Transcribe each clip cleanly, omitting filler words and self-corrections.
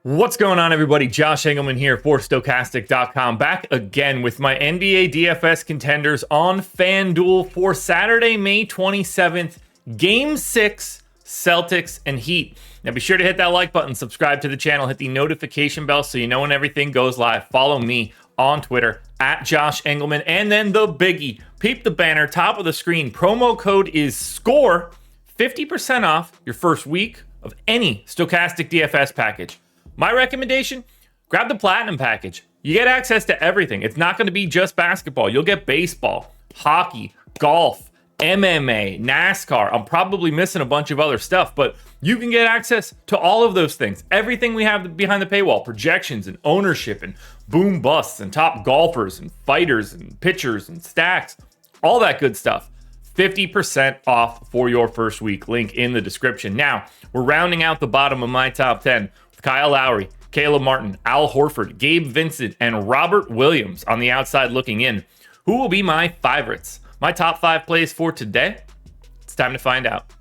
What's going on, everybody? Josh Engleman here for Stokastic.com, back again with my NBA DFS contenders on FanDuel for Saturday, May 27th, Game 6, Celtics and Heat. Now be sure to hit that like button, subscribe to the channel, hit the notification bell so you know when everything goes live. Follow me on Twitter at Josh Engleman, and then the biggie. Peep the banner, top of the screen. Promo code is SCORE, 50% off your first week of any Stokastic DFS package. My recommendation, grab the Platinum package. You get access to everything. It's not going to be just basketball. You'll get baseball, hockey, golf, MMA, NASCAR. I'm probably missing a bunch of other stuff, but you can get access to all of those things. Everything we have behind the paywall, projections and ownership and boom busts and top golfers and fighters and pitchers and stacks, all that good stuff. 50% off for your first week. Link in the description. Now, we're rounding out the bottom of my top 10. Kyle Lowry, Caleb Martin, Al Horford, Gabe Vincent, and Robert Williams on the outside looking in. Who will be my favorites? My top 5 plays for today? It's time to find out.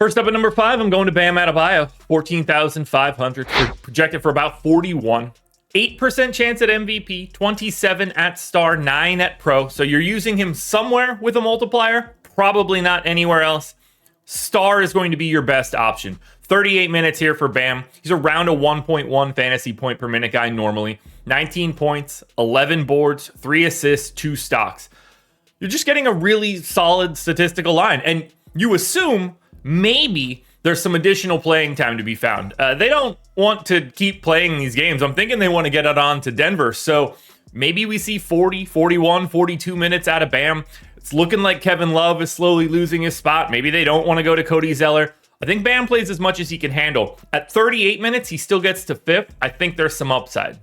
First up at number 5, I'm going to Bam Adebayo, 14,500, projected for about 41. 8% chance at MVP, 27 at star, 9 at pro. So you're using him somewhere with a multiplier, probably not anywhere else. Star is going to be your best option. 38 minutes here for Bam. He's around a 1.1 fantasy point per minute guy normally. 19 points, 11 boards, 3 assists, 2 stocks. You're just getting a really solid statistical line. And you assume maybe there's some additional playing time to be found. They don't want to keep playing these games. I'm thinking they want to get it on to Denver. So maybe we see 40, 41, 42 minutes out of Bam. It's looking like Kevin Love is slowly losing his spot. Maybe they don't want to go to Cody Zeller. I think Bam plays as much as he can handle. At 38 minutes, he still gets to 5th. I think there's some upside.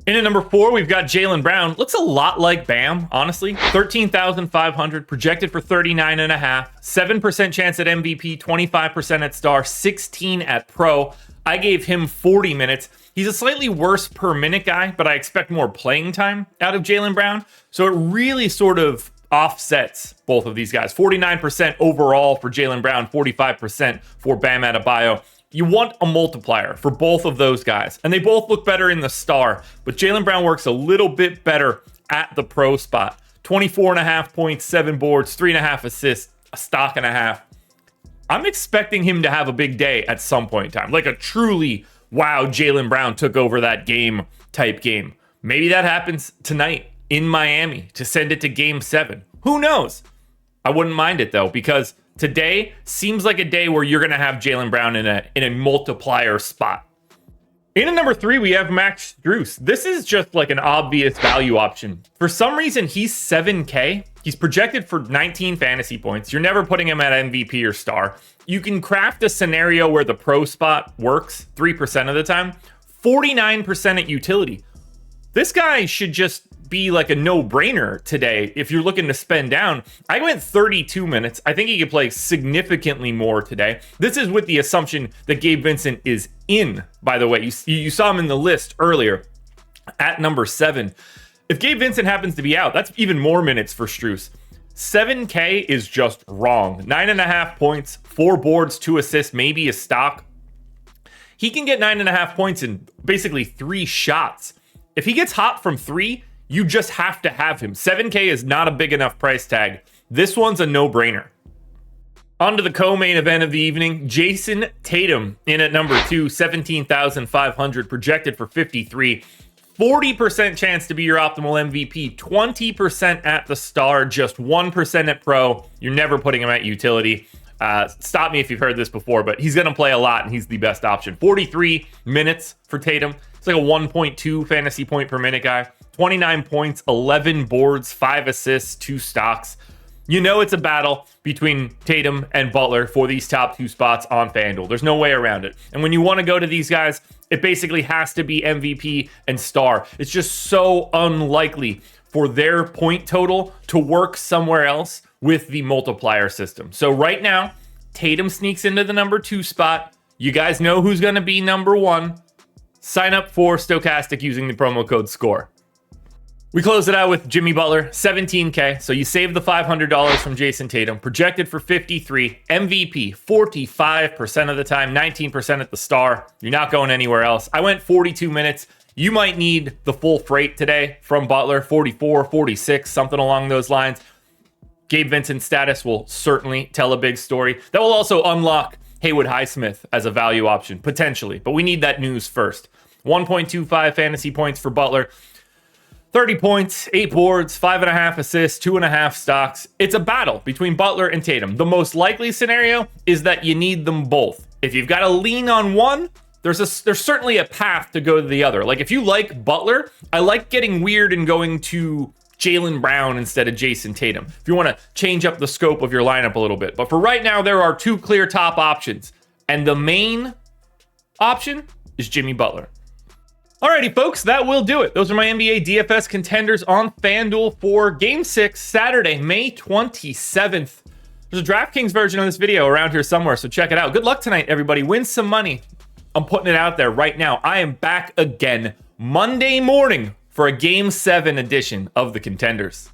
In at number 4, we've got Jalen Brown. Looks a lot like Bam, honestly. 13,500, projected for 39.5. 7% chance at MVP, 25% at star, 16 at pro. I gave him 40 minutes. He's a slightly worse per minute guy, but I expect more playing time out of Jalen Brown. So it really sort of offsets both of these guys. 49% overall for Jalen Brown, 45% for Bam Adebayo. You want a multiplier for both of those guys, and they both look better in the star, but Jalen Brown works a little bit better at the pro spot. 24.5 points, 7 boards, 3.5 assists, a stock and a half. I'm expecting him to have a big day at some point in time, like a truly, wow, Jalen Brown took over that game type game. Maybe that happens tonight in Miami to send it to Game 7. Who knows? I wouldn't mind it, though, because today seems like a day where you're going to have Jalen Brown in a multiplier spot. In at number 3, we have Max Strus. This is just like an obvious value option. For some reason, he's 7K. He's projected for 19 fantasy points. You're never putting him at MVP or star. You can craft a scenario where the pro spot works 3% of the time. 49% at utility. This guy should just be like a no-brainer today if you're looking to spend down. I went 32 minutes. I think he could play significantly more today. This is with the assumption that Gabe Vincent is in, by the way. You saw him in the list earlier at number 7. If Gabe Vincent happens to be out, that's even more minutes for Strus. 7K is just wrong. 9.5 points, 4 boards, 2 assists, maybe a stock. He can get 9.5 points in basically 3 shots. If he gets hot from 3, you just have to have him. 7K is not a big enough price tag. This one's a no-brainer. On to the co-main event of the evening. Jayson Tatum in at number 2, 17,500, projected for 53. 40% chance to be your optimal MVP, 20% at the star, just 1% at pro. You're never putting him at utility. Stop me if you've heard this before, but he's going to play a lot, and he's the best option. 43 minutes for Tatum. It's like a 1.2 fantasy point per minute guy. 29 points, 11 boards, 5 assists, 2 stocks. You know it's a battle between Tatum and Butler for these top 2 spots on FanDuel. There's no way around it. And when you want to go to these guys, it basically has to be MVP and star. It's just so unlikely for their point total to work somewhere else with the multiplier system. So right now, Tatum sneaks into the number 2 spot. You guys know who's going to be number 1. Sign up for Stokastic using the promo code SCORE. We close it out with Jimmy Butler, 17K. So you save the $500 from Jayson Tatum, projected for 53, MVP 45% of the time, 19% at the star. You're not going anywhere else. I went 42 minutes. You might need the full freight today from Butler, 44, 46, something along those lines. Gabe Vincent's status will certainly tell a big story. That will also unlock Haywood Highsmith as a value option, potentially. But we need that news first. 1.25 fantasy points for Butler. 30 points, 8 boards, 5.5 assists, 2.5 stocks. It's a battle between Butler and Tatum. The most likely scenario is that you need them both. If you've got to lean on one, there's certainly a path to go to the other. Like if you like Butler, I like getting weird and going to Jalen Brown instead of Jayson Tatum. If you want to change up the scope of your lineup a little bit. But for right now, there are 2 clear top options. And the main option is Jimmy Butler. Alrighty, folks, that will do it. Those are my NBA DFS contenders on FanDuel for Game 6, Saturday, May 27th. There's a DraftKings version of this video around here somewhere, so check it out. Good luck tonight, everybody. Win some money. I'm putting it out there right now. I am back again Monday morning for a Game 7 edition of the Contenders.